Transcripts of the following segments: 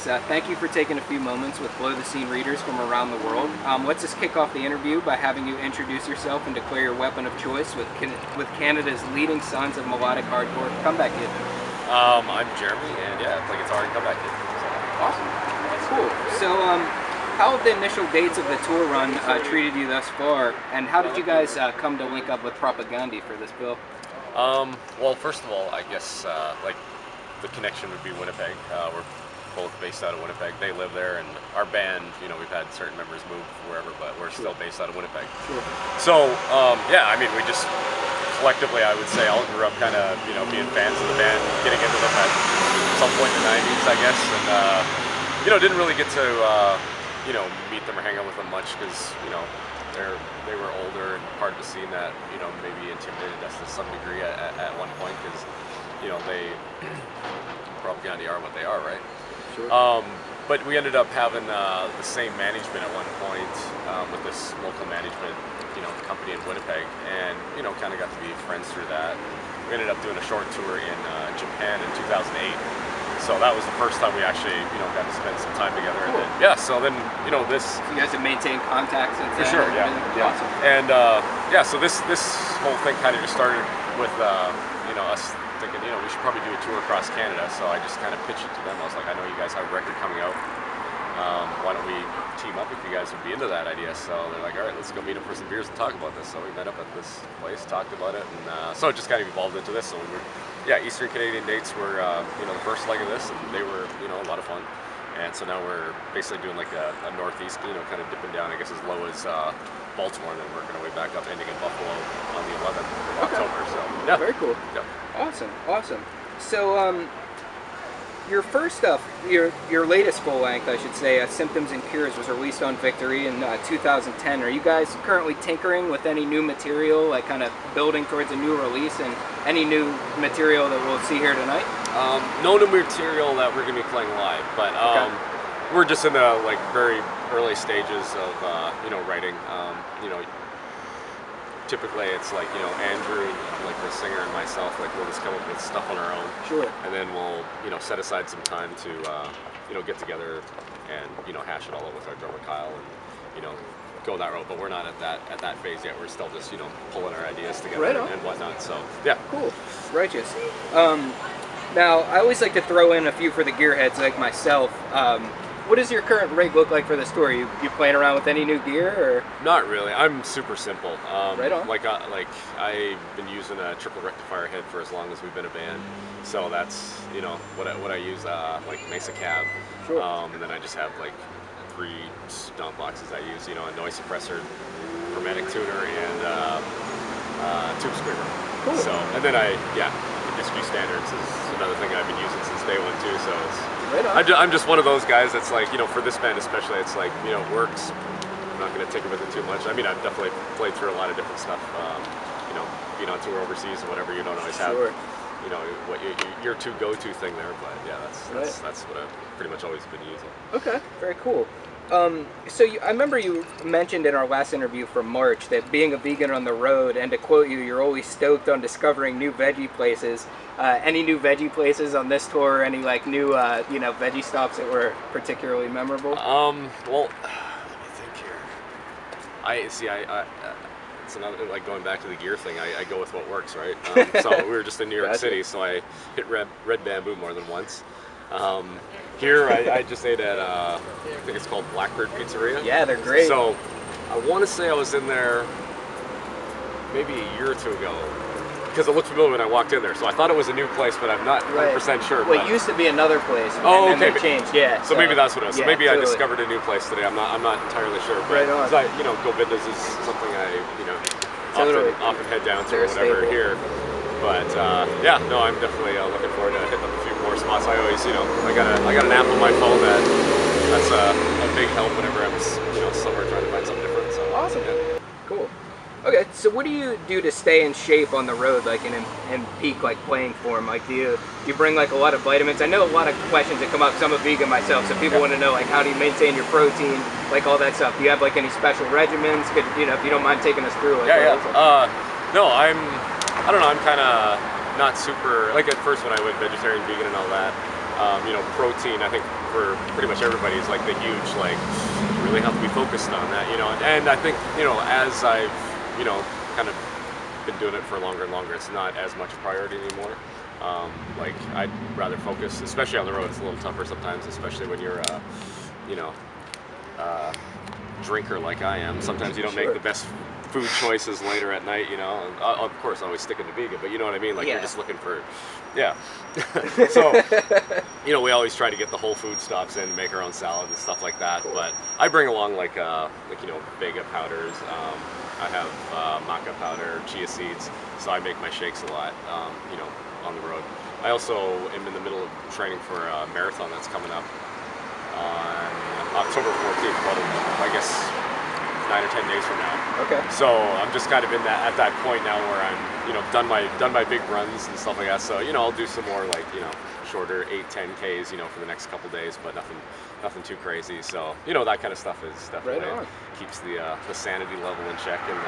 guys. Thank you for taking a few moments with Blow the Scene readers from around the world. Let's just kick off the interview by having you introduce yourself and declare your weapon of choice with Canada's leading sons of melodic hardcore, Comeback Kid. I'm Jeremy, and yeah, I play guitar and Comeback Kid. Awesome. Cool. So, how have the initial dates of the tour run treated you thus far, and how did you guys come to link up with Propagandhi for this bill? Well, first of all, I guess like the connection would be Winnipeg. We're both based out of Winnipeg. They live there, and our band, you know, we've had certain members move wherever, but we're still based out of Winnipeg. Sure. So, yeah, I mean, we just collectively, I would say, all grew up kind of, you know, being fans of the band, getting into them at some point in the 90s, I guess, and, you know, didn't really get to, you know, meet them or hang out with them much because, you know, they were older and part of the scene that, you know, maybe intimidated us to some degree at one point because, you know, they Propagandhi are what they are, right? Sure. But we ended up having the same management at one point with this local management, you know, company in Winnipeg, and, you know, kind of got to be friends through that. We ended up doing a short tour in Japan in 2008. So that was the first time we actually, you know, got to spend some time together. Cool. And then, yeah, so then, you know, this... So you guys have maintained contact since For then? sure, yeah. Awesome. And, yeah, so this whole thing kind of just started with, you know, us thinking, you know, we should probably do a tour across Canada. So I just kind of pitched it to them. I was like, I know you guys have a record coming out. Why don't we team up if you guys would be into that idea? So they're like, all right, let's go meet up for some beers and talk about this. So we met up at this place, talked about it, and so it just kind of evolved into this. So we were, yeah, Eastern Canadian dates were, you know, the first leg of this, and they were, you know, a lot of fun. And so now we're basically doing like a northeast, you know, kind of dipping down, I guess, as low as Baltimore, and then working our way back up, ending in Buffalo on the 11th of October. So yeah, very cool. Yeah. Awesome, awesome. So, your first stuff, your latest full length, I should say, Symptoms and Cures, was released on Victory in 2010. Are you guys currently tinkering with any new material, like kind of building towards a new release, and any new material that we'll see here tonight? No new material that we're going to be playing live, but we're just in the like very early stages of you know, writing. You know, typically it's like, you know, Andrew, like the singer, and myself, like we'll just come up with stuff on our own. Sure. And then we'll, you know, set aside some time to, you know, get together and, you know, hash it all out with our drummer Kyle and, you know, go that road. But we're not at that phase yet. We're still just, you know, pulling our ideas together and whatnot. So yeah. Cool. Righteous. Now I always like to throw in a few for the gearheads like myself. What does your current rig look like for this tour? You playing around with any new gear, or? Not really. I'm super simple. Right on. Like I've been using a triple rectifier head for as long as we've been a band, so that's, you know, what I use, like Mesa cab. Sure. And then I just have like 3 stomp boxes I use. You know, a noise suppressor, hermetic tuner, and tube screamer. Cool. So, and then SG standards is another thing I've been using since day one too. So it's. Right on. I'm just one of those guys that's like, you know, for this band especially, it's like, you know, it works. I'm not going to tinker with it too much. I mean, I've definitely played through a lot of different stuff. You know, being on tour overseas or whatever, you don't always have, you know, what your go-to thing there. But yeah, that's what I've pretty much always been using. Okay, very cool. So I remember you mentioned in our last interview from March that being a vegan on the road, and to quote you, you're always stoked on discovering new veggie places. Any new veggie places on this tour? Any like new, you know, veggie stops that were particularly memorable? Well, let me think here. It's another, like going back to the gear thing, I go with what works, right? So we were just in New York City, so I hit Red Bamboo more than once. Here I just ate at, I think it's called Blackbird Pizzeria. Yeah, they're great. So I want to say I was in there maybe a year or two ago, because it looked familiar when I walked in there. So I thought it was a new place, but I'm not 100% sure. Well, it used to be another place, and then they changed, yeah. So maybe that's what it was. So maybe totally. I discovered a new place today. I'm not entirely sure. But right on. You know, Govinda's is something I, you know, often head down to or whatever here. But yeah, no, I'm definitely looking forward to hitting up a few more spots. I always, you know, I got an app on my phone that's a big help whenever I'm, you know, somewhere trying to find something different. So awesome. Yeah. Cool. Okay, so what do you do to stay in shape on the road, like in peak like playing form? Like, do you bring like a lot of vitamins? I know a lot of questions that come up. 'Cause I'm a vegan myself, so people want to know like how do you maintain your protein, like all that stuff. Do you have like any special regimens? Could, you know, if you don't mind taking us through. Like, no, I don't know. I'm kind of not super, like at first when I went vegetarian, vegan, and all that. You know, protein. I think for pretty much everybody is like the huge, like, you really have to be focused on that, you know. And I think, you know, as I've, you know, kind of been doing it for longer and longer, it's not as much a priority anymore. Like, I'd rather focus, especially on the road. It's a little tougher sometimes, especially when you're, you know, drinker like I am. Sometimes you don't make the best food choices later at night, you know. Of course, always sticking to vegan, but you know what I mean? Like, you're just looking for, so, you know, we always try to get the whole food stops in, make our own salad and stuff like that. But I bring along, like you know, vega powders. I have maca powder, chia seeds, so I make my shakes a lot, you know, on the road. I also am in the middle of training for a marathon that's coming up on October 14th, about, I guess, 9 or 10 days from now. Okay. So I'm just kind of in that, at that point now where I'm, you know, done my big runs and stuff like that. So, you know, I'll do some more, like, you know, shorter 8-10 Ks, you know, for the next couple days, but nothing too crazy. So, you know, that kind of stuff is definitely keeps the sanity level in check. And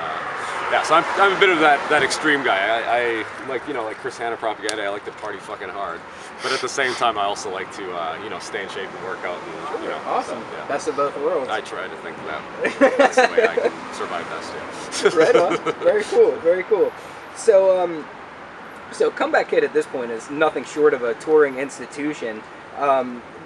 yeah, so I'm a bit of that extreme guy. I like, you know, like Chris Hanna Propagandhi, I like to party fucking hard, but at the same time I also like to you know, stay in shape and work out and, you know. Awesome. So, yeah. Best of both worlds. I try to think that that's the way I can survive best. Yeah. Right on. Very cool. Very cool. So so Comeback Kid at this point is nothing short of a touring institution.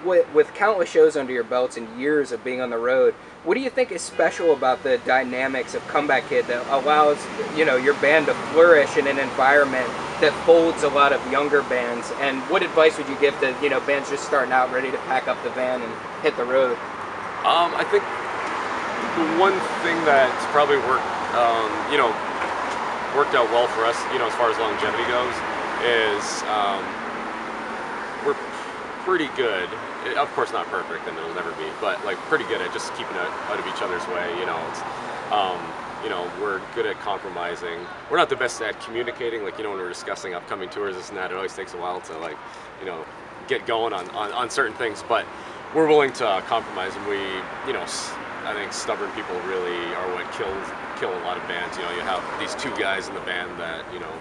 With countless shows under your belts and years of being on the road, what do you think is special about the dynamics of Comeback Kid that allows, you know, your band to flourish in an environment that folds a lot of younger bands? And what advice would you give to, you know, bands just starting out, ready to pack up the van and hit the road? I think the one thing that's probably you know, worked out well for us, you know, as far as longevity goes, is we're pretty good. Of course, not perfect, and it'll never be, but like pretty good at just keeping out of each other's way. You know, it's, you know, we're good at compromising. We're not the best at communicating. Like, you know, when we're discussing upcoming tours, this and that, it always takes a while to, like, you know, get going on certain things. But we're willing to compromise, and we, you know, I think stubborn people really are what kill a lot of bands. You know, you have these two guys in the band that, you know,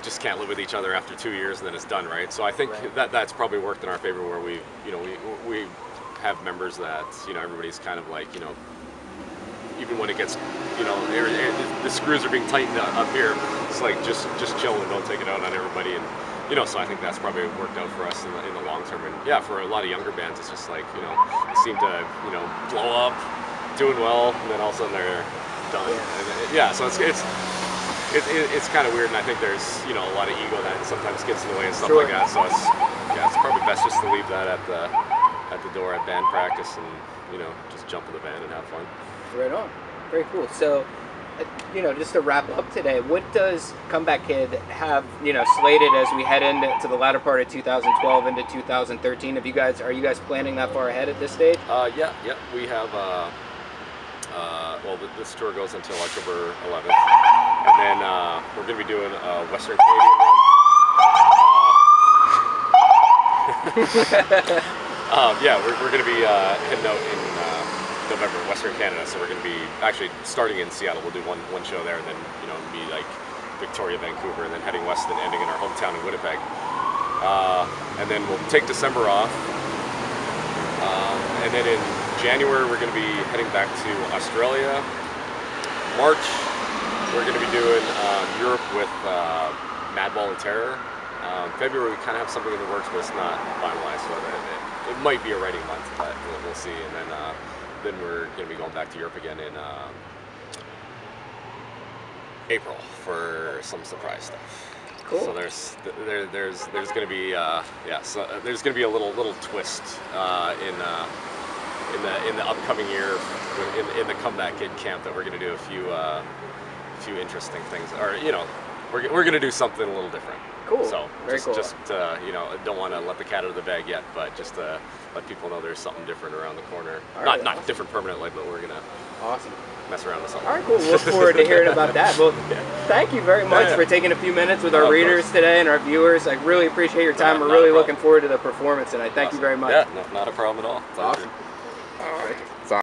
just can't live with each other after 2 years, and then it's done, right? So I think that's probably worked in our favor, where we, you know, we have members that, you know, everybody's kind of like, you know, even when it gets, you know, the screws are being tightened up here, it's like just chill and don't take it out on everybody. And, you know, so I think that's probably worked out for us in the long term. And yeah, for a lot of younger bands, it's just like, you know, they seem to, you know, blow up, doing well, and then all of a sudden they're done. And, yeah, so it's kind of weird, and I think there's, you know, a lot of ego that sometimes gets in the way and stuff like that. So it's probably best just to leave that at the door at band practice, and, you know, just jump in the van and have fun. Right on. Very cool. So, you know, just to wrap up today, what does Comeback Kid have, you know, slated as we head into the latter part of 2012 into 2013? Are you guys planning that far ahead at this stage? Yeah, we have. Well, this tour goes until October 11th, and then we're going to be doing a Western Canadian run. Yeah, we're going to be heading out in November, Western Canada. So we're going to be actually starting in Seattle. We'll do one show there, and then, you know, be like Victoria, Vancouver, and then heading west and ending in our hometown in Winnipeg. And then we'll take December off, and then in January, we're going to be heading back to Australia. March, we're going to be doing Europe with Madball and Terror. February, we kind of have something in the works, but it's not finalized, so it might be a writing month, but we'll see. And then we're going to be going back to Europe again in April for some surprise stuff. Cool. So there's going to be so there's going to be a little twist in the upcoming year in the Comeback Kid camp, that we're going to do a few interesting things, or, you know, we're going to do something a little different. Cool. So Very cool. Just you know, don't want to let the cat out of the bag yet, but just to let people know there's something different around the corner. Right, not different permanently, but we're gonna mess around with something. All right, cool. We'll look forward to hearing about that. Well, thank you very much for taking a few minutes with our readers today and our viewers. I really appreciate your time. We're really looking forward to the performance tonight. Thank you very much. Yeah, not a problem at all. Awesome. All right.